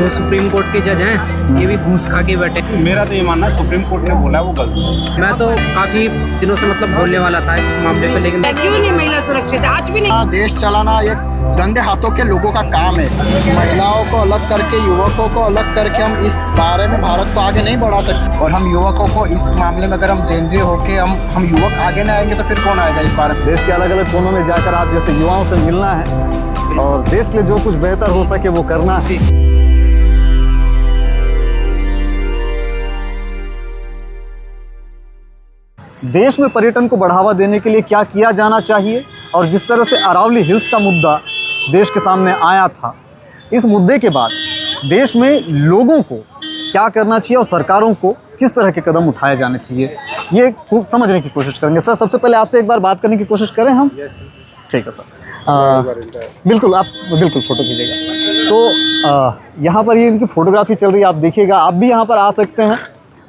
जो supreme court के जज हैं ये भी घूस खा के बैठे। मेरा तो ये मानना है सुप्रीम कोर्ट ने बोला है वो गलत है। मैं तो काफी दिनों से बोलने वाला था इस मामले पे, लेकिन क्यों नहीं महिला सुरक्षित आज भी नहीं। देश चलाना एक गंदे हाथों के लोगों का काम है। महिलाओं को अलग करके, युवकों को अलग करके हम इस बारे में भारत को आगे नहीं बढ़ा सकते। और हम युवकों को इस मामले में अगर हम जेनजी होके हम युवक आगे नहीं आएंगे तो फिर कौन आएगा इस बारे में। देश के अलग अलग कोनों में जाकर आप जैसे युवाओं से मिलना है और देश के लिए जो कुछ बेहतर हो सके वो करना है। देश में पर्यटन को बढ़ावा देने के लिए क्या किया जाना चाहिए और जिस तरह से अरावली हिल्स का मुद्दा देश के सामने आया था, इस मुद्दे के बाद देश में लोगों को क्या करना चाहिए और सरकारों को किस तरह के कदम उठाए जाने चाहिए, ये समझने की कोशिश करेंगे। सर, सबसे पहले आपसे एक बार बात करने की कोशिश करें हम। ठीक है सर, बिल्कुल, आप बिल्कुल फ़ोटो खींचेगा। तो यहाँ पर ये इनकी फ़ोटोग्राफी चल रही है, आप देखिएगा, आप भी यहाँ पर आ सकते हैं।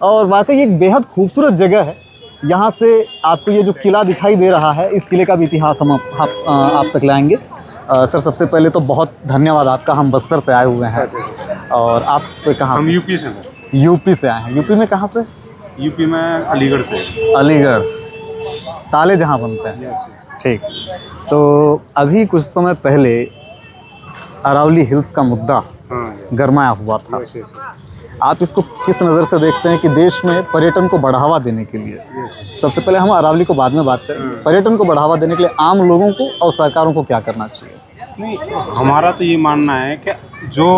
और वाकई एक बेहद खूबसूरत जगह है। यहाँ से आपको ये जो किला दिखाई दे रहा है, इस किले का भी इतिहास हम आप तक लाएंगे। सर, सबसे पहले तो बहुत धन्यवाद आपका। हम बस्तर से आए हुए हैं और आप कहाँ? हम यूपी से हैं। यूपी से आए हैं। यूपी में कहाँ से? यूपी में अलीगढ़ से। अलीगढ़, ताले जहाँ बनते हैं। ठीक। तो अभी कुछ समय पहले अरावली हिल्स का मुद्दा गरमाया हुआ था। आप इसको किस नज़र से देखते हैं कि देश में पर्यटन को बढ़ावा देने के लिए, सबसे पहले हम अरावली को बाद में बात करें, पर्यटन को बढ़ावा देने के लिए आम लोगों को और सरकारों को क्या करना चाहिए? नहीं, हमारा तो ये मानना है कि जो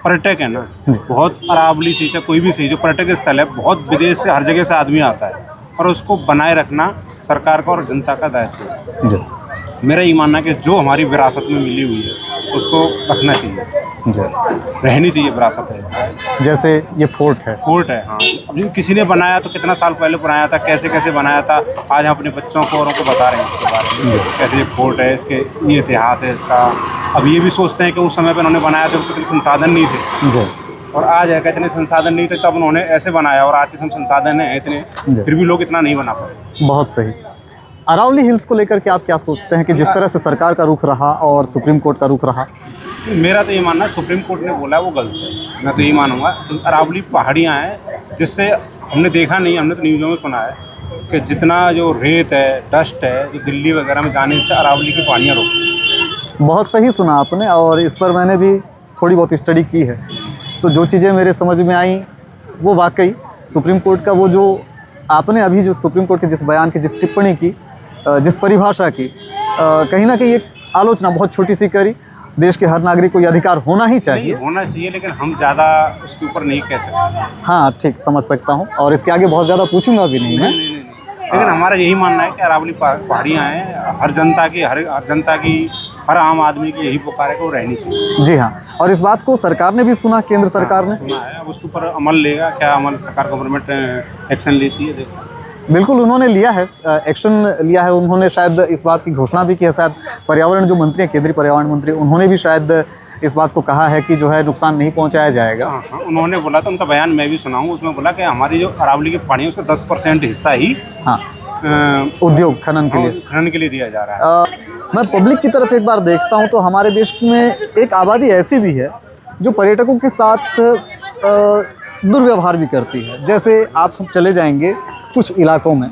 पर्यटक है ना, बहुत अरावली से या कोई भी सही जो पर्यटक स्थल है, बहुत विदेश से हर जगह से आदमी आता है और उसको बनाए रखना सरकार का और जनता का दायित्व है। मेरा ये मानना है कि जो हमारी विरासत में मिली हुई है उसको रखना चाहिए, रहनी चाहिए विरासत है। जैसे ये फोर्ट है। फोर्ट है, हाँ। अभी किसी ने बनाया तो कितना साल पहले बनाया था, कैसे कैसे बनाया था, आज हम अपने बच्चों को औरों को बता रहे हैं इसके बारे में, कैसे ये फोर्ट है, इसके ये इतिहास है इसका। अब ये भी सोचते हैं कि उस समय पर उन्होंने बनाया जब इतने संसाधन नहीं थे और आज है कि इतने संसाधन नहीं थे तब उन्होंने ऐसे बनाया और आज के संसाधन हैं इतने, फिर भी लोग इतना नहीं बना पाए। बहुत सही। अरावली हिल्स को लेकर के आप क्या सोचते हैं कि जिस तरह से सरकार का रुख रहा और सुप्रीम कोर्ट का रुख रहा? मेरा तो ये मानना है सुप्रीम कोर्ट ने बोला है वो गलत है। मैं तो ये मानूंगा कि अरावली पहाड़ियाँ हैं जिससे हमने देखा नहीं, हमने तो न्यूज़ों में सुना है कि जितना जो रेत है, डस्ट है, जो दिल्ली वगैरह में जाने से अरावली की पहाड़ियाँ रोकती। बहुत सही सुना आपने और इस पर मैंने भी थोड़ी बहुत स्टडी की है। तो जो चीज़ें मेरे समझ में आई वो वाकई सुप्रीम कोर्ट का वो जो आपने अभी जो सुप्रीम कोर्ट के जिस बयान की, जिस टिप्पणी की, जिस परिभाषा की, कहीं ना कहीं एक आलोचना बहुत छोटी सी करी। देश के हर नागरिक को ये अधिकार होना ही चाहिए, होना चाहिए, लेकिन हम ज़्यादा उसके ऊपर नहीं कह सकते। हाँ, ठीक, समझ सकता हूँ और इसके आगे बहुत ज़्यादा पूछूंगा भी नहीं मैं। लेकिन हमारा यही मानना है कि अरावली पहाड़ियाँ हैं, हर जनता की हर आम आदमी की यही पुकार है कि वो रहनी चाहिए। जी हाँ, और इस बात को सरकार ने भी सुना, केंद्र सरकार ने सुना है। अब उसके ऊपर अमल लेगा क्या, अमल सरकार गवर्नमेंट एक्शन लेती है, देखो। बिल्कुल, उन्होंने लिया है, एक्शन लिया है। उन्होंने शायद इस बात की घोषणा भी की है। शायद पर्यावरण जो मंत्री हैं, केंद्रीय पर्यावरण मंत्री, उन्होंने भी शायद इस बात को कहा है कि जो है नुकसान नहीं पहुंचाया जाएगा। हाँ, उन्होंने बोला था, उनका बयान मैं भी सुना हूँ। उसमें बोला कि हमारी जो अरावली की पहाड़ियाँ उसका 10% हिस्सा ही उद्योग खनन के लिए दिया जा रहा है। मैं पब्लिक की तरफ एक बार देखता हूँ तो हमारे देश में एक आबादी ऐसी भी है जो पर्यटकों के साथ दुर्व्यवहार भी करती है। जैसे आप चले जाएंगे कुछ इलाकों में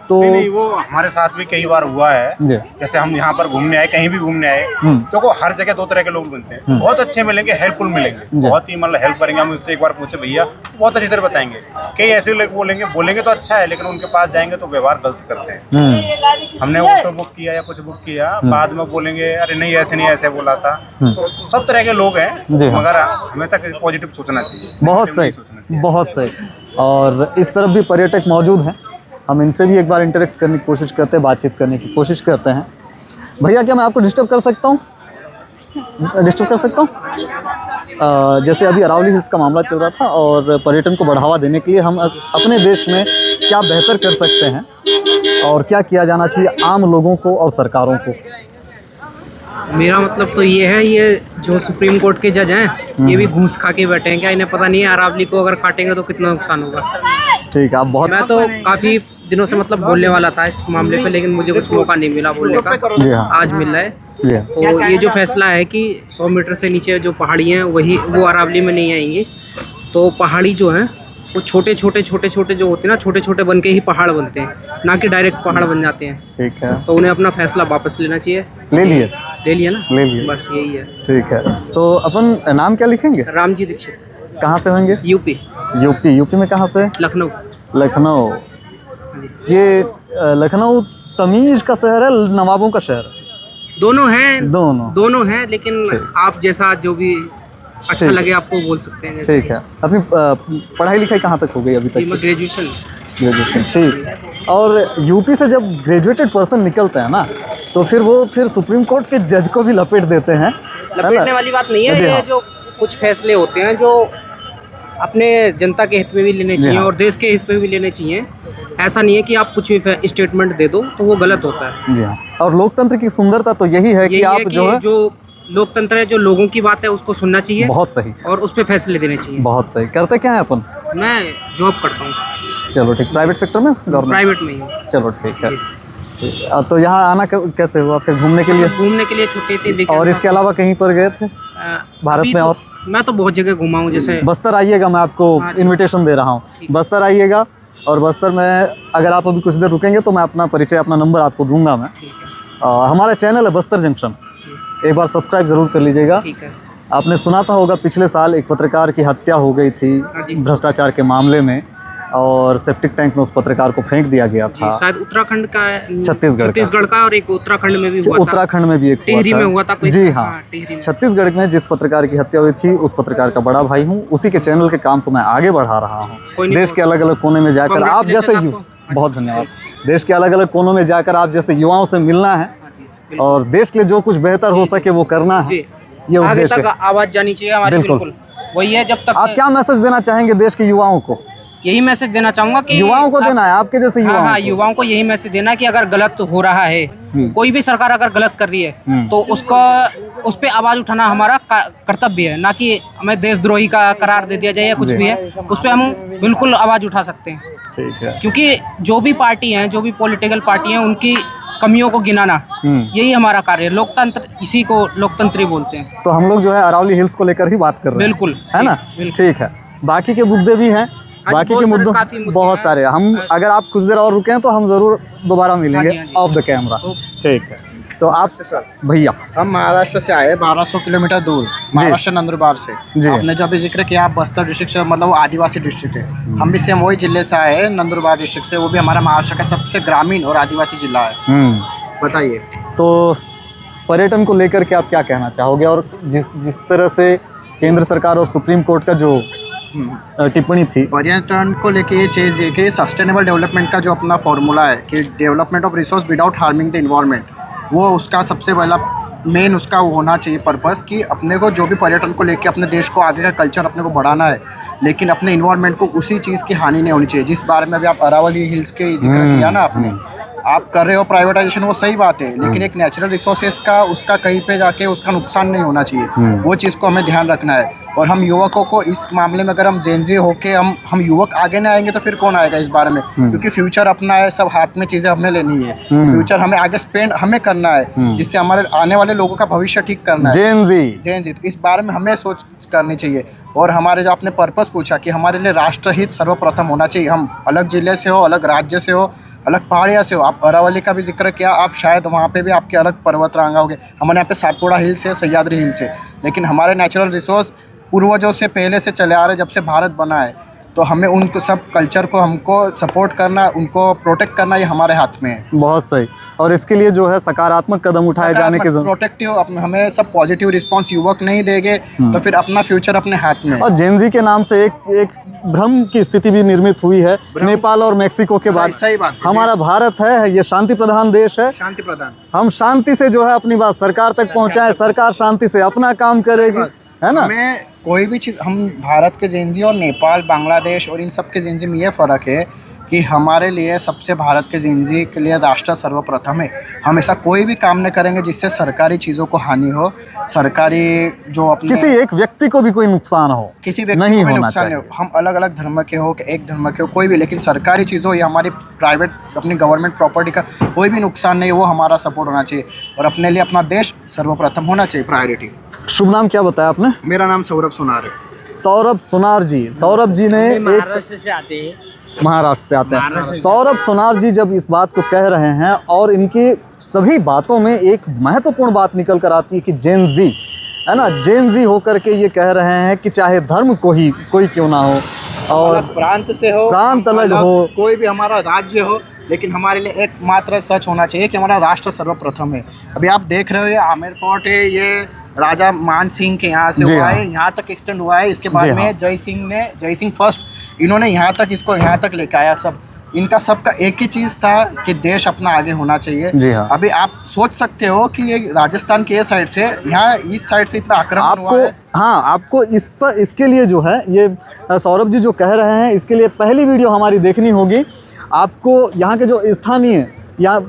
तो नहीं, वो हमारे साथ भी कई बार हुआ है। जैसे हम यहाँ पर घूमने आए, कहीं भी घूमने आए, तो को हर जगह दो तरह के लोग मिलते हैं। बहुत अच्छे मिलेंगे, हेल्पफुल मिलेंगे, बहुत ही हेल्प करेंगे। हम उससे एक बार पूछे, भैया बहुत अच्छी तरह बताएंगे। कई ऐसे लोग बोलेंगे तो अच्छा है, लेकिन उनके पास जाएंगे तो व्यवहार गलत करते हैं। हमने ऑटो बुक किया या कुछ बुक किया, बाद में बोलेंगे अरे नहीं ऐसे नहीं, ऐसे बोला था। तो सब तरह के लोग हैं, मगर हमेशा पॉजिटिव सोचना चाहिए। बहुत सही, बहुत सही। और इस तरफ भी पर्यटक मौजूद हैं, हम इनसे भी एक बार इंटरेक्ट करने की कोशिश करते हैं, बातचीत करने की कोशिश करते हैं। भैया, क्या मैं आपको डिस्टर्ब कर सकता हूँ? जैसे अभी अरावली हिल्स का मामला चल रहा था और पर्यटन को बढ़ावा देने के लिए हम अपने देश में क्या बेहतर कर सकते हैं और क्या किया जाना चाहिए आम लोगों को और सरकारों को? मेरा मतलब तो ये है, ये जो सुप्रीम कोर्ट के जज हैं ये भी घूस खा के बैठे हैं। क्या इन्हें पता नहीं है अरावली को अगर काटेंगे तो कितना नुकसान होगा? ठीक है, आप बहुत मैं तो काफ़ी दिनों से मतलब बोलने वाला था इस मामले पे, लेकिन मुझे कुछ मौका नहीं मिला बोलने का। जी हाँ। आज मिल रहा है। जी हाँ। तो ये जो फैसला है कि 100 मीटर से नीचे जो पहाड़ी हैं वो अरावली में नहीं आएंगी। तो पहाड़ी जो हैं वो छोटे छोटे जो होते हैं ना, छोटे छोटे बन के ही पहाड़ बनते हैं, ना कि डायरेक्ट पहाड़ बन जाते हैं। ठीक है, तो उन्हें अपना फैसला वापस लेना चाहिए। ले लिए ना, ले लिए, बस यही है। ठीक है। तो अपन नाम क्या लिखेंगे? रामजी दीक्षित। कहाँ से होंगे? यूपी। यूपी में कहाँ से? लखनऊ। लखनऊ। ये लखनऊ तमीज का शहर है, नवाबों का शहर? दोनों हैं। दोनों हैं, लेकिन ठीक। आप जैसा जो भी अच्छा लगे आपको बोल सकते हैं। ठीक है। अपनी पढ़ाई लिखाई कहाँ तक हो गई अभी तक? ग्रेजुएशन। ठीक। और यूपी से जब ग्रेजुएटेड पर्सन निकलते हैं ना, तो फिर सुप्रीम कोर्ट के जज को भी लपेट देते हैं। लपेटने वाली बात नहीं है, ये जो कुछ फैसले होते हैं जो अपने जनता के हित में भी लेने चाहिए और देश के हित में भी लेने चाहिए। ऐसा नहीं है कि आप कुछ भी स्टेटमेंट दे दो तो वो गलत होता है। जी हाँ। और लोकतंत्र की सुंदरता तो यही है कि आप जो लोकतंत्र है, जो लोगों की बात है उसको सुनना चाहिए। बहुत सही। और उस पर फैसले देने चाहिए। बहुत सही। करते क्या है अपन? मैं जॉब करता हूँ। चलो ठीक। प्राइवेट सेक्टर में? गवर्नमेंट? प्राइवेट में ही हूँ। चलो ठीक है। तो यहाँ आना कैसे हुआ फिर घूमने के लिए? छुट्टी थी। और इसके अलावा कहीं पर गए थे भारत में? और मैं तो बहुत जगह घूमा हूँ। जैसे बस्तर आइएगा, मैं आपको इनविटेशन दे रहा हूँ। बस्तर आइएगा, और बस्तर में अगर आप अभी कुछ देर रुकेंगे तो मैं अपना परिचय, अपना नंबर आपको दूंगा मैं। हमारा चैनल है बस्तर जंक्शन, एक बार सब्सक्राइब ज़रूर कर लीजिएगा। आपने सुना था होगा पिछले साल एक पत्रकार की हत्या हो गई थी भ्रष्टाचार के मामले में, और सेप्टिक टैंक में उस पत्रकार को फेंक दिया गया था। शायद उत्तराखंड का, छत्तीसगढ़ का, और एक उत्तराखंड में भी हुआ था। उत्तराखंड में भी एक टिहरी में हुआ था। जी हाँ। छत्तीसगढ़ में जिस पत्रकार की हत्या हुई थी, उस पत्रकार का बड़ा भाई हूँ। उसी के चैनल के काम को मैं आगे बढ़ा रहा हूँ। देश के अलग अलग कोने में जाकर आप जैसे बहुत धन्यवाद। देश के अलग अलग कोनों में जाकर आप जैसे युवाओं से मिलना है और देश के लिए जो कुछ बेहतर हो सके वो करना है। ये उद्देश्य है। आवाज जानी चाहिए हमारी। बिल्कुल वही है। जब तक आप क्या मैसेज देना चाहेंगे देश के युवाओं को? यही मैसेज देना चाहूंगा कि युवाओं को देना है, आपके जैसे युवाओं को। युवाओं को यही मैसेज देना कि अगर गलत हो रहा है, कोई भी सरकार अगर गलत कर रही है तो उस पे आवाज उठाना हमारा कर्तव्य है, ना कि हमें देशद्रोही का करार दे दिया जाए या कुछ भी है। उस पे हम बिल्कुल आवाज उठा सकते हैं। ठीक है। क्योंकि जो भी पार्टी हैं, जो भी पॉलिटिकल पार्टी हैं, उनकी कमियों को गिनाना यही हमारा कार्य है। लोकतंत्र, इसी को लोकतंत्री बोलते हैं। तो हम लोग जो है अरावली हिल्स को लेकर ही बात कर रहे हैं। बिल्कुल, है ना? ठीक है। बाकी के मुद्दे भी हैं, बाकी के मुद्दों बहुत सारे। हम अगर आप कुछ देर और रुके तो हम जरूर दोबारा मिलेंगे ऑफ द कैमरा। ठीक है। तो आप भैया? हम महाराष्ट्र से आए, 1200 किलोमीटर दूर, महाराष्ट्र नंदुरबार से। आपने जो अभी जिक्र किया, आप बस्तर डिस्ट्रिक्ट से, मतलब वो आदिवासी डिस्ट्रिक्ट है। हम भी सेम वही जिले से आए, नंदुरबार डिस्ट्रिक्ट से। वो भी हमारा महाराष्ट्र का सबसे ग्रामीण और आदिवासी जिला है। बताइए, तो पर्यटन को लेकर के आप क्या कहना चाहोगे? और जिस तरह से केंद्र सरकार और सुप्रीम कोर्ट का जो टिप्पणी थी, पर्यटन को लेके ये चीज़ है कि सस्टेनेबल डेवलपमेंट का जो अपना फॉर्मूला है कि development of resource without harming the environment, वो उसका सबसे पहला मेन उसका वो होना चाहिए पर्पस कि अपने को जो भी पर्यटन को लेके अपने देश को आगे का कल्चर अपने को बढ़ाना है, लेकिन अपने इन्वायरमेंट को उसी चीज़ की हानि नहीं होनी चाहिए। जिस बारे में अभी आप अरावली हिल्स के जिक्र किया ना आपने, आप कर रहे हो प्राइवेटाइजेशन, वो सही बात है, लेकिन एक नेचुरल रिसोर्सेज का उसका कहीं पे जाके उसका नुकसान नहीं होना चाहिए। वो चीज़ को हमें ध्यान रखना है। और हम युवकों को इस मामले में, अगर हम जेनजी होके हम युवक आगे नहीं आएंगे तो फिर कौन आएगा इस बारे में? क्योंकि फ्यूचर अपना है, सब हाथ में चीज़ें हमें लेनी है। फ्यूचर हमें आगे स्पेंड हमें करना है, जिससे हमारे आने वाले लोगों का भविष्य ठीक करना है। जेनजी तो इस बारे में हमें सोच करनी चाहिए। और हमारे जो आपने पर्पस पूछा कि हमारे लिए राष्ट्रहित सर्वप्रथम होना चाहिए। हम अलग जिले से हो, अलग राज्य से हो, अलग पहाड़िया से हो, आप अरावली का भी जिक्र किया, आप शायद वहाँ पे भी आपके अलग पर्वत रांगा होंगे। हमारे यहाँ पे सातपुड़ा हिल्स है, सह्याद्री हिल्स है, लेकिन हमारे नेचुरल रिसोर्स पूर्वजों से पहले से चले आ रहे, जब से भारत बना है, तो हमें उनको सब कल्चर को हमको सपोर्ट करना, उनको प्रोटेक्ट करना, ये हमारे हाथ में है। बहुत सही। और इसके लिए जो है सकारात्मक कदम उठाए जाने की जरूरत। प्रोटेक्टिव हमें सब पॉजिटिव रिस्पांस युवक नहीं देंगे तो फिर अपना फ्यूचर अपने हाथ में। और जेनजी के नाम से एक भ्रम की स्थिति भी निर्मित हुई है नेपाल और मेक्सिको के बाद। सही बात। हमारा भारत है, ये शांति प्रधान देश है। शांति प्रधान। हम शांति से जो है अपनी बात सरकार तक पहुँचाए, सरकार शांति से अपना काम करेगी, है ना? हमें कोई भी चीज़, हम भारत के जेनजी और नेपाल, बांग्लादेश और इन सब के जेनजी में ये फ़र्क है कि हमारे लिए सबसे भारत के जिंदगी के लिए राष्ट्र सर्वप्रथम है। हम ऐसा कोई भी काम नहीं करेंगे जिससे सरकारी चीज़ों को हानि हो, सरकारी जो अपने किसी एक व्यक्ति को भी कोई नुकसान हो, किसी व्यक्ति नहीं को भी होना नुकसान नहीं चाहिए। हो। हम अलग अलग धर्म के हो कि एक धर्म के हो, कोई भी, लेकिन सरकारी चीज़ों या हमारी प्राइवेट अपनी गवर्नमेंट प्रॉपर्टी का कोई भी नुकसान नहीं, वो हमारा सपोर्ट होना चाहिए और अपने लिए अपना देश सर्वप्रथम होना चाहिए, प्रायोरिटी। शुभ नाम क्या बताया आपने? मेरा नाम सौरभ सोनार है। सौरभ सोनार जी। सौरभ जी ने महाराष्ट्र से आते हैं। महाराष्ट्र से आते हैं। सौरभ सोनार जी जब इस बात को कह रहे हैं और इनकी सभी बातों में एक महत्वपूर्ण बात निकल कर आती है कि जेन जी है ना, जेन जी होकर के ये कह रहे हैं कि चाहे धर्म को ही कोई क्यों ना हो और प्रांत से हो, प्रांत अलग हो, कोई भी हमारा राज्य हो, लेकिन हमारे लिए एकमात्र सच होना चाहिए कि हमारा राष्ट्र सर्वप्रथम है। अभी आप देख रहे हो ये आमेर फोर्ट है, ये राजा मान सिंह के यहाँ से जी हुआ हाँ। है, यहाँ तक एक्सटेंड हुआ है। इसके बाद जी में हाँ। जय सिंह फर्स्ट, इन्होंने यहाँ तक इसको यहाँ तक लेके आया। सब इनका सबका एक ही चीज़ था कि देश अपना आगे होना चाहिए। जी हाँ। अभी आप सोच सकते हो कि ये राजस्थान के साइड से, यहाँ इस साइड से इतना आक्रमण हुआ आपको है। हाँ, आपको इस पर इसके लिए जो है ये सौरभ जी जो कह रहे हैं इसके लिए पहली वीडियो हमारी देखनी होगी। आपको यहाँ के जो स्थानीय या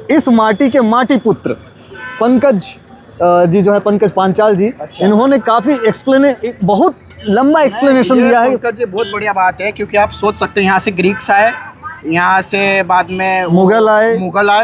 इस माटी के माटी पुत्र पंकज जी जो है, पंकज पांचाल जी, इन्होंने काफ़ी बहुत लंबा एक्सप्लेनेशन दिया है। पंकज जी बहुत बढ़िया बात है, क्योंकि आप सोच सकते हैं यहाँ से ग्रीक्स आए, यहाँ से बाद में मुगल आए,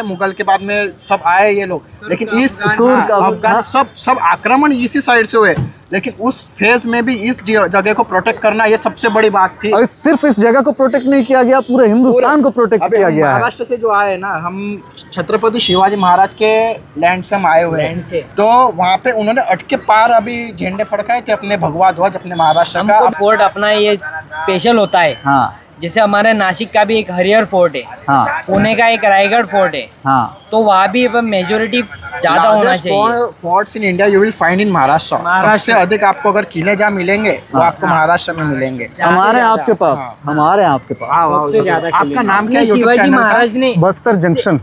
मुगल के बाद में सब आए ये लोग, लेकिन इस तुर्क, अफगान सब आक्रमण इसी साइड से हुए। लेकिन उस फेज में भी इस जगह को प्रोटेक्ट करना ये सबसे बड़ी बात थी। और सिर्फ इस जगह को प्रोटेक्ट नहीं किया गया, पूरे हिंदुस्तान को प्रोटेक्ट किया गया है। महाराष्ट्र से जो आए ना, हम छत्रपति शिवाजी महाराज के लैंड से हम आए हुए हैं, तो वहाँ पे उन्होंने अटके पार अभी झंडे फड़काए थे अपने भगवा ध्वज अपने महाराष्ट्र का। फोर्ट अपना ये स्पेशल होता है। हाँ जैसे हमारे नासिक का भी एक हरिहर फोर्ट है, हाँ पुणे का एक रायगढ़ फोर्ट है, हाँ, तो वहाँ भी मेजोरिटी ज्यादा होना चाहिए। Forts in India you will find in Maharashtra. सबसे अधिक आपको अगर किले जहाँ मिलेंगे वो आपको महाराष्ट्र में मिलेंगे। हमारे आपके पास, हमारे आपके पास। सबसे ज्यादा आपका नाम क्या है YouTube शिवाजी चैनल का? महाराज ने बस्तर जंक्शन,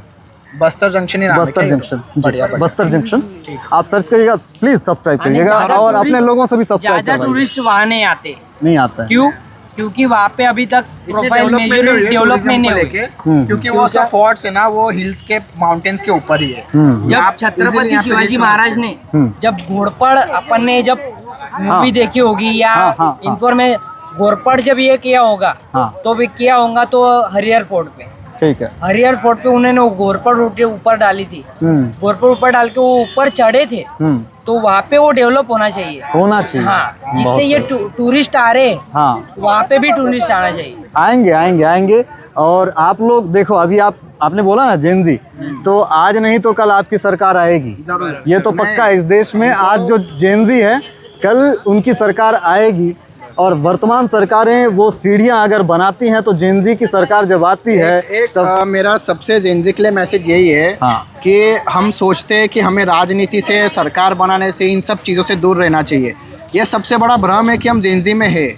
बस्तर जंक्शन ही नाम है बस्तर क्या? जंक्शन, बढ़िया जी, बस्तर जंक्शन आप सर्च करिएगा, प्लीज सब्सक्राइब करिएगा और अपने लोगों से भी सब्सक्राइब ज्यादा करवाइए। टूरिस्ट वहाँ नहीं आते। नहीं आता है क्यों? क्योंकि वहाँ पे अभी तक प्रोफाइल डेवलपमेंट नहीं हुई। क्योंकि वो सब फोर्ट्स है ना, वो हिल्स के माउंटेन्स के ऊपर ही है। जब आप छत्रपति easily यहाँ पे शिवाजी देख महाराज ने जब घोड़पड़ अपन ने जब मूवी देखी होगी या हाँ, हाँ, हाँ। इन्फॉर्मे घोड़पड़ जब ये किया होगा हाँ। तो भी किया होगा तो हरिहर फोर्ट पे, ठीक है। हरिहर फोर्ट पे उन्होंने वो घोड़पड़ ऊपर डाली थी। घोड़पड़ ऊपर डाल के वो ऊपर चढ़े थे, तो वहाँ पे वो डेवलप होना चाहिए। होना चाहिए। हाँ, बहुत जितने ये टूरिस्ट आ रहे हैं हाँ, वहाँ पे भी टूरिस्ट आना चाहिए। आएंगे आएंगे आएंगे। और आप लोग देखो, अभी आपने बोला ना जेन जी, तो आज नहीं तो कल आपकी सरकार आएगी, जरूर। ये तो पक्का है। इस देश में आज जो जेन जी है, कल उनकी सरकार आएगी। और वर्तमान सरकारें वो सीढ़ियां अगर बनाती हैं तो जेन जी की सरकार जब आती है तब मेरा सबसे जेन जी के लिए मैसेज यही है हाँ। कि हम सोचते हैं कि हमें राजनीति से, सरकार बनाने से, इन सब चीज़ों से दूर रहना चाहिए। ये सबसे बड़ा भ्रम है कि हम जेन जी में है।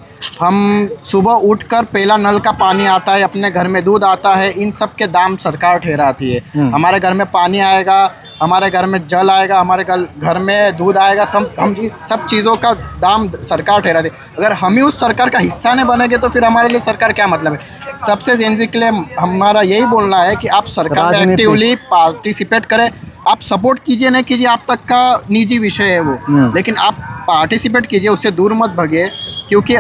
हम सुबह उठकर पहला नल का पानी आता है, अपने घर में दूध आता है, इन सब के दाम सरकार ठहराती है। हमारे घर में पानी आएगा, हमारे घर में जल आएगा, हमारे घर में दूध आएगा, हम सब चीज़ों का दाम सरकार ठहराती है। अगर हम ही उस सरकार का हिस्सा नहीं बनेंगे तो फिर हमारे लिए सरकार क्या मतलब है। सबसे जेन जी के लिए हमारा यही बोलना है कि आप सरकार में एक्टिवली पार्टिसिपेट करें। आप सपोर्ट कीजिए, नहीं कीजिए आप तक का निजी विषय है वो, लेकिन आप पार्टिसिपेट कीजिए, उससे दूर मत भागिए। क्योंकि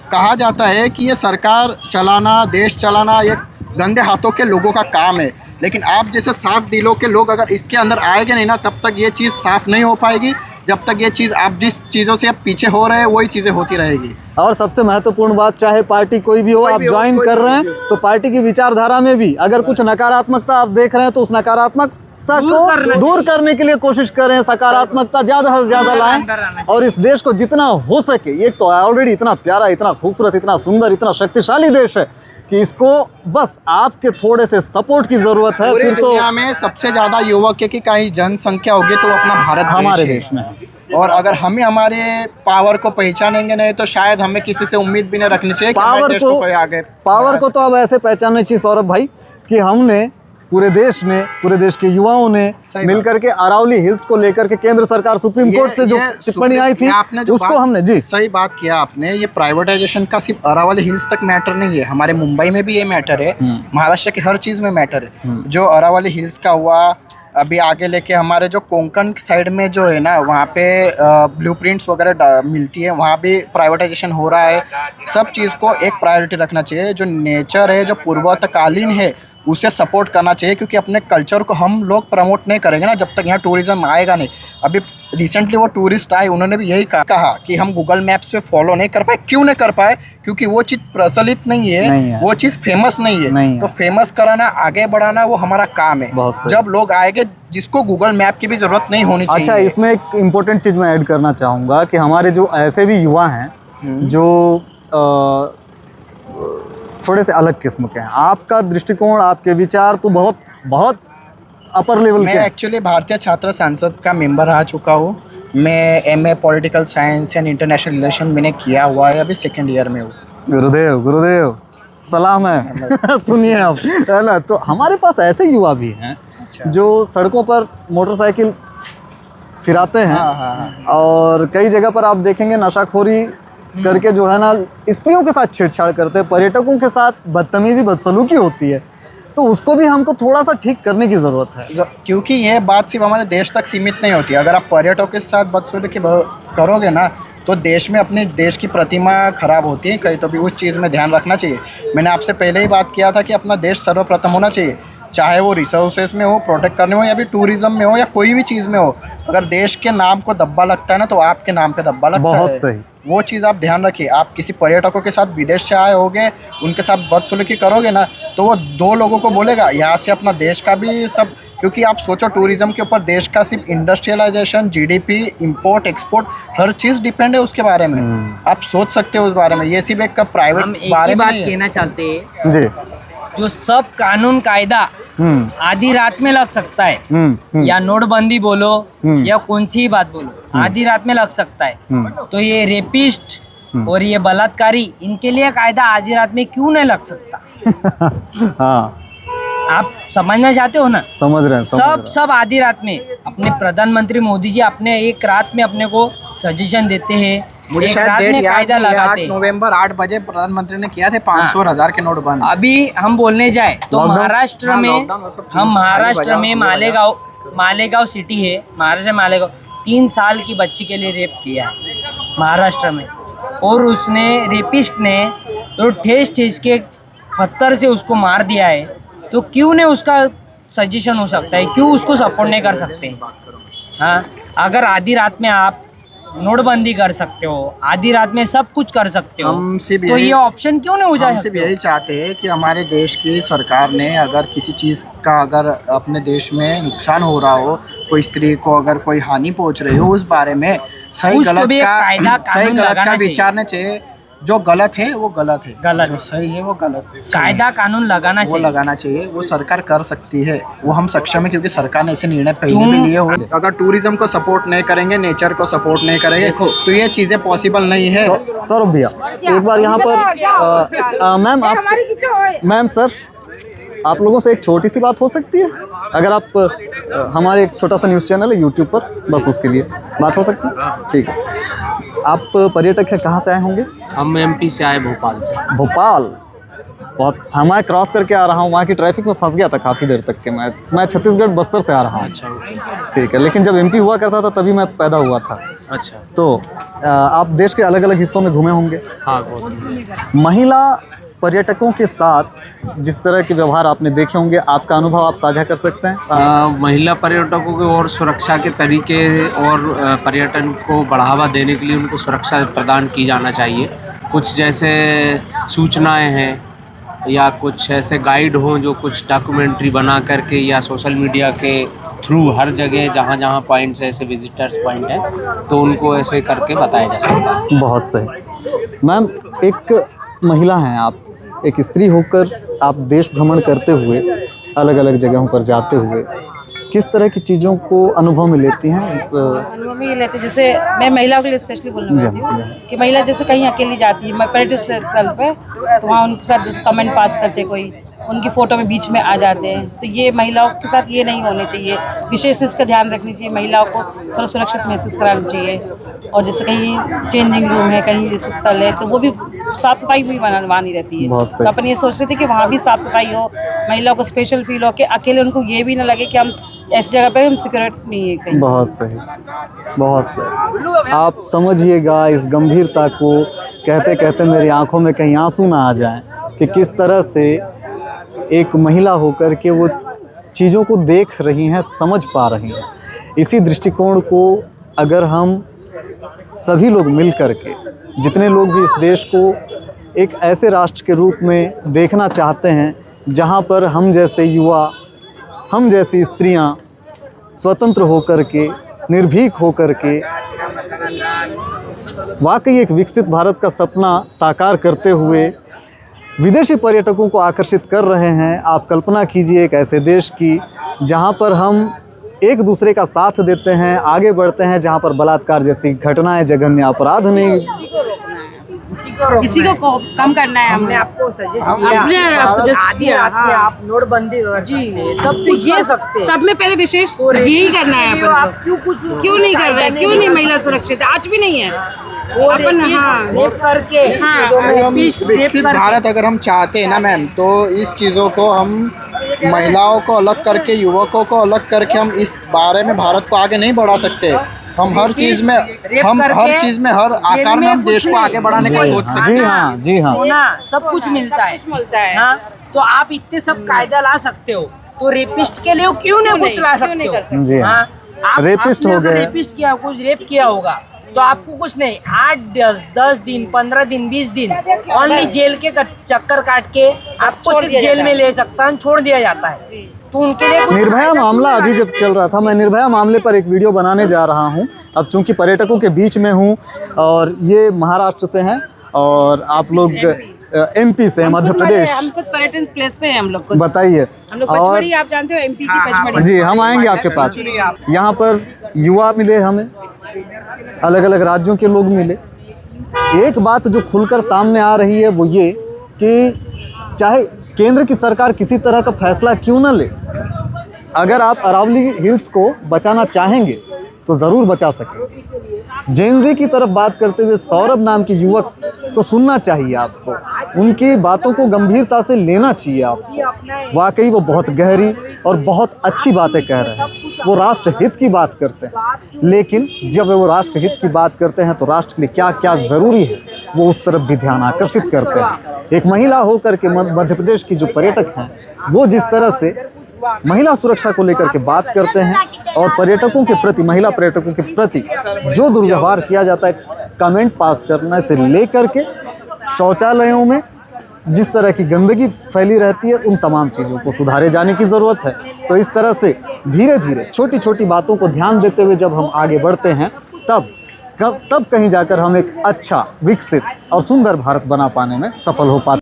कहा जाता है कि ये सरकार चलाना, देश चलाना ये गंदे हाथों के लोगों का काम है, लेकिन आप जैसे साफ दिलों के लोग अगर इसके अंदर आएंगे नहीं ना, तब तक ये चीज़ साफ नहीं हो पाएगी। जब तक ये चीज़, आप जिस चीज़ों से आप पीछे हो रहे हैं वही चीज़ें होती रहेगी। और सबसे महत्वपूर्ण बात, चाहे पार्टी कोई भी हो, आप ज्वाइन कर रहे हैं तो पार्टी की विचारधारा में भी अगर कुछ नकारात्मकता आप देख रहे हैं तो उस नकारात्मकता को दूर करने के लिए कोशिश करें, सकारात्मकता ज़्यादा से ज़्यादा लाएं और इस देश को जितना हो सके, ये तो ऑलरेडी इतना प्यारा, इतना खूबसूरत, इतना सुंदर, इतना शक्तिशाली देश है कि इसको बस आपके थोड़े से सपोर्ट की जरूरत है। पूरी फिर तो दुनिया में सबसे ज्यादा युवक की कहीं जनसंख्या होगी तो अपना भारत हमारे देश देश में है। और अगर हम ही हमारे पावर को पहचानेंगे नहीं तो शायद हमें किसी से उम्मीद भी नहीं रखनी चाहिए कि हमारे देश को कोई आगे। पावर को तो अब ऐसे पहचानना चाहिए सौरभ भाई कि हमने पूरे देश के युवाओं ने सही मिलकर के अरावली हिल्स को लेकर के केंद्र सरकार सुप्रीम कोर्ट से जो टिप्पणी आई थी आपने जो उसको हमने जी सही बात किया आपने। ये प्राइवेटाइजेशन का सिर्फ अरावली हिल्स तक मैटर नहीं है, हमारे मुंबई में भी ये मैटर है, महाराष्ट्र की हर चीज़ में मैटर है। जो अरावली हिल्स का हुआ, अभी आगे लेके हमारे जो कोंकण साइड में जो है ना, वहाँ पे ब्लूप्रिंट्स वगैरह मिलती है, वहाँ भी प्राइवेटाइजेशन हो रहा है। सब चीज़ को एक प्रायोरिटी रखना चाहिए। जो नेचर है, जो पूर्वतकालीन है, उसे सपोर्ट करना चाहिए, क्योंकि अपने कल्चर को हम लोग प्रमोट नहीं करेंगे ना जब तक यहाँ टूरिज्म आएगा नहीं। अभी रिसेंटली वो टूरिस्ट आए, उन्होंने भी यही कहा कि हम गूगल मैप्स पे फॉलो नहीं कर पाए। क्यों नहीं कर पाए? क्योंकि वो चीज़ प्रचलित नहीं है, वो चीज़ फेमस नहीं है। तो फेमस कराना, आगे बढ़ाना वो हमारा काम है। जब लोग आएंगे, जिसको गूगल मैप की भी जरूरत नहीं होनी चाहिए। अच्छा, इसमें एक इम्पोर्टेंट चीज़ मैं ऐड करना चाहूँगा कि हमारे जो ऐसे भी युवा हैं जो थोड़े से अलग किस्म के हैं, आपका दृष्टिकोण, आपके विचार तो बहुत बहुत अपर लेवल के। मैं एक्चुअली भारतीय छात्र संसद का मेंबर रह चुका हूँ। मैं MA political science and international relation मैंने किया हुआ है, अभी 2nd ईयर में हूँ। गुरुदेव सलाम है। सुनिए आप, है ना, तो हमारे पास ऐसे युवा भी हैं जो सड़कों पर मोटरसाइकिल फिराते हैं। और कई जगह पर आप देखेंगे नशाखोरी करके जो है ना स्त्रियों के साथ छेड़छाड़ करते हैं, पर्यटकों के साथ बदतमीजी बदसलूकी होती है। तो उसको भी हमको थोड़ा सा ठीक करने की ज़रूरत है, क्योंकि ये बात सिर्फ हमारे देश तक सीमित नहीं होती। अगर आप पर्यटकों के साथ बदसलूकी करोगे ना, तो देश में, अपने देश की प्रतिमा खराब होती है कहीं। तो भी उस चीज़ में ध्यान रखना चाहिए। मैंने आपसे पहले ही बात किया था कि अपना देश सर्वप्रथम होना चाहिए, चाहे वो रिसोर्सेज में हो, प्रोटेक्ट करने हो, या भी टूरिज्म में हो, या कोई भी चीज़ में हो। अगर देश के नाम को दब्बा लगता है ना, तो आपके नाम पे दब्बा लगता है। बहुत सही। वो चीज़ आप ध्यान रखिए। आप किसी पर्यटकों के साथ विदेश से आए होगे, उनके साथ बदसलूकी करोगे ना, तो वो 2 लोगों को बोलेगा, यहाँ से अपना देश का भी सब। क्योंकि आप सोचो, टूरिज्म के ऊपर देश का सिर्फ इंडस्ट्रियलाइजेशन, जीडीपी, इंपोर्ट एक्सपोर्ट, हर चीज़ डिपेंड है उसके बारे में। आप सोच सकते हो उस बारे में। ये सिर्फ एक प्राइवेट बारे में नहीं है। कहना चाहते हैं जी, जो सब कानून कायदा आधी रात में लग सकता है, या नोटबंदी बोलो या कौन सी बात बोलो, आधी रात में लग सकता है। तो ये रेपिस्ट और ये बलात्कारी, इनके लिए कायदा आधी रात में क्यों नहीं लग सकता? हाँ, आप समझना चाहते हो ना? समझ रहे हैं। सब आधी रात में। अपने प्रधानमंत्री मोदी जी अपने एक रात में अपने को सजेशन देते हैं, मुझे एक शायद रात डेट में याद कायदा नहीं है, लगाते 8 हैं। नवंबर 8 बजे प्रधानमंत्री ने किया थे 500 और 1000 के नोट बंद। अभी हम बोलने जाए तो महाराष्ट्र में, हम महाराष्ट्र में मालेगांव सिटी है, महाराष्ट्र में मालेगांव 3 साल की बच्ची के लिए रेप किया है महाराष्ट्र में। और उसने, रेपिस्ट ने तो ठेस के पत्थर से उसको मार दिया है। तो क्यों नहीं उसका सजेशन हो सकता है? क्यों उसको सपोर्ट नहीं कर सकते? हाँ, अगर आधी रात में आप नोटबंदी कर सकते हो, आधी रात में सब कुछ कर सकते हो, तो ये ऑप्शन क्यों नहीं हो जाए? हम सिर्फ यही चाहते हैं कि हमारे देश की सरकार ने, अगर किसी चीज़ का, अगर अपने देश में नुकसान हो रहा हो, कोई स्त्री को अगर कोई हानि पहुंच रही हो, उस बारे में सही गलत का विचारना चाहिए। जो गलत है वो गलत है, गलत, जो सही है वो गलत है। कायदा कानून लगाना वो चाहिए, लगाना चाहिए। वो सरकार कर सकती है, वो हम सक्षम है, क्योंकि सरकार ने ऐसे निर्णय पहले भी लिए हुए। अगर टूरिज्म को सपोर्ट नहीं करेंगे, नेचर को सपोर्ट नहीं करेंगे, तो ये चीज़ें पॉसिबल नहीं है। सौरभ भैया, एक बार यहाँ पर मैम सर, आप लोगों से एक छोटी सी बात हो सकती है? अगर आप, हमारे एक छोटा सा न्यूज़ चैनल है यूट्यूब पर, बस उसके लिए बात हो सकती है? ठीक है। आप पर्यटक हैं, कहाँ से आए होंगे? हम एमपी से आए, भोपाल से। भोपाल, बहुत, मैं क्रॉस करके आ रहा हूँ, वहाँ की ट्रैफिक में फंस गया था काफ़ी देर तक के। मैं छत्तीसगढ़ बस्तर से आ रहा हूँ। अच्छा, ठीक है, लेकिन जब एमपी हुआ करता था तभी मैं पैदा हुआ था। अच्छा, तो आप देश के अलग अलग हिस्सों में घूमे होंगे। हाँ, बहुत। महिला पर्यटकों के साथ जिस तरह के व्यवहार आपने देखे होंगे, आपका अनुभव आप साझा कर सकते हैं? महिला पर्यटकों को और सुरक्षा के तरीके और पर्यटन को बढ़ावा देने के लिए उनको सुरक्षा प्रदान की जाना चाहिए। कुछ जैसे सूचनाएं हैं या कुछ ऐसे गाइड हों जो कुछ डॉक्यूमेंट्री बना करके या सोशल मीडिया के थ्रू हर जगह जहाँ जहाँ पॉइंट्स ऐसे विजिटर्स पॉइंट हैं, तो उनको ऐसे करके बताया जा सकता है। बहुत सही। मैम, एक महिला हैं आप, एक स्त्री होकर आप देश भ्रमण करते हुए, अलग अलग जगहों पर जाते हुए, किस तरह की चीज़ों को अनुभव में लेती हैं? अनुभव में ये लेते, जैसे मैं महिलाओं के लिए स्पेशली बोलना चाहती हूँ कि महिला जैसे कहीं अकेली जाती है, मैं पर्यटन स्थल पे, तो वहाँ उनके साथ जैसे कमेंट पास करते कोई, उनकी फ़ोटो में बीच में आ जाते हैं। तो ये महिलाओं के साथ ये नहीं होने चाहिए, विशेष इसका ध्यान रखनी चाहिए। महिलाओं को थोड़ा सुरक्षित महसूस कराना चाहिए। और जैसे कहीं चेंजिंग रूम है, कहीं जैसे स्थल है, तो वो भी साफ़ सफाई भी बनवानी रहती है। बहुत सही। तो अपन ये सोच रहे थे कि वहाँ भी साफ़ सफाई हो, महिलाओं को स्पेशल फील हो, कि अकेले उनको ये भी ना लगे कि हम ऐसी जगह पे हम सिक्योरिटी नहीं है कहीं। बहुत सही, बहुत सही। आप समझिएगा इस गंभीरता को, कहते कहते मेरी आंखों में कहीं आंसू ना आ जाएं कि किस तरह से एक महिला होकर के वो चीज़ों को देख रही हैं, समझ पा रही हैं। इसी दृष्टिकोण को अगर हम सभी लोग मिल कर के, जितने लोग भी इस देश को एक ऐसे राष्ट्र के रूप में देखना चाहते हैं जहां पर हम जैसे युवा, हम जैसी स्त्रियां स्वतंत्र होकर के, निर्भीक होकर के वाकई एक विकसित भारत का सपना साकार करते हुए विदेशी पर्यटकों को आकर्षित कर रहे हैं। आप कल्पना कीजिए एक ऐसे देश की जहां पर हम एक दूसरे का साथ देते हैं, आगे बढ़ते हैं, जहां पर बलात्कार जैसी घटनाएं, जघन्य अपराध नहीं। इसी को कम करना है। हमने आपको सजेस्ट किया, आप नोटबंदी कर जी, सब तो ये सब में पहले विशेष यही करना है अपन को। क्यों नहीं कर रहे, क्यों नहीं महिला सुरक्षित है? आज भी नहीं है अपन। हाँ करके चीज़ों में हम विकसित भारत अगर हम चाहते हैं ना मैम, तो इस चीज़ों को हम महिलाओं को अलग करके, युवकों को अलग करके हम इस बारे में भारत को आगे नहीं बढ़ा सकते। हम हर चीज़ में, हर आकार में हम देश को आगे बढ़ाने का सोच सकते हैं। जी हाँ, जी हाँ। सोना सब कुछ मिलता है। हाँ, तो आप इतने सब कायदा ला सकते हो, तो रेपिस्ट के लिए क्यों नहीं कुछ ला सकते हो? जी हाँ। आप रेपिस्ट हो गए, रेपिस्ट किया, कुछ रेप किया होगा तो आपको कुछ नहीं, 8-10 दिन, 15 दिन, 20 दिन ओनली जेल के चक्कर काट के आपको सिर्फ जेल में ले सकता है, छोड़ दिया जाता है। तो उनके लिए निर्भया मामला अभी जब चल रहा था, मैं निर्भया मामले पर एक वीडियो बनाने जा रहा हूं। अब चूंकि पर्यटकों के बीच में हूं और ये महाराष्ट्र से हैं और आप लोग एमपी से, मध्य प्रदेश। हम कुछ पर्यटन प्लेस से हैं हम लोग। बताइए। हम लोग पचमढ़ी, आप जानते हो एमपी की पचमढ़ी। जी, हम आएंगे आपके पास। यहाँ पर युवा मिले हमें, अलग अलग राज्यों के लोग मिले। एक बात जो खुलकर सामने आ रही है वो ये कि चाहे केंद्र की सरकार किसी तरह का फैसला क्यों न ले, अगर आप अरावली हिल्स को बचाना चाहेंगे तो ज़रूर बचा सकेंगे। जेन-ज़ी की तरफ बात करते हुए सौरभ नाम के युवक को सुनना चाहिए आपको, उनकी बातों को गंभीरता से लेना चाहिए आपको। वाकई वो बहुत गहरी और बहुत अच्छी बातें कह रहे हैं। वो राष्ट्रहित की बात करते हैं, लेकिन जब वो राष्ट्रहित की बात करते हैं तो राष्ट्र के लिए क्या क्या ज़रूरी है वो उस तरफ भी ध्यान आकर्षित करते हैं। एक महिला होकर के मध्य प्रदेश की जो पर्यटक हैं वो जिस तरह से महिला सुरक्षा को लेकर के बात करते हैं और पर्यटकों के प्रति, महिला पर्यटकों के प्रति जो दुर्व्यवहार किया जाता है, कमेंट पास करने से लेकर के शौचालयों में जिस तरह की गंदगी फैली रहती है, उन तमाम चीज़ों को सुधारे जाने की ज़रूरत है। तो इस तरह से धीरे धीरे छोटी छोटी बातों को ध्यान देते हुए जब हम आगे बढ़ते हैं तब कहीं जाकर हम एक अच्छा, विकसित और सुंदर भारत बना पाने में सफल हो पाते हैं।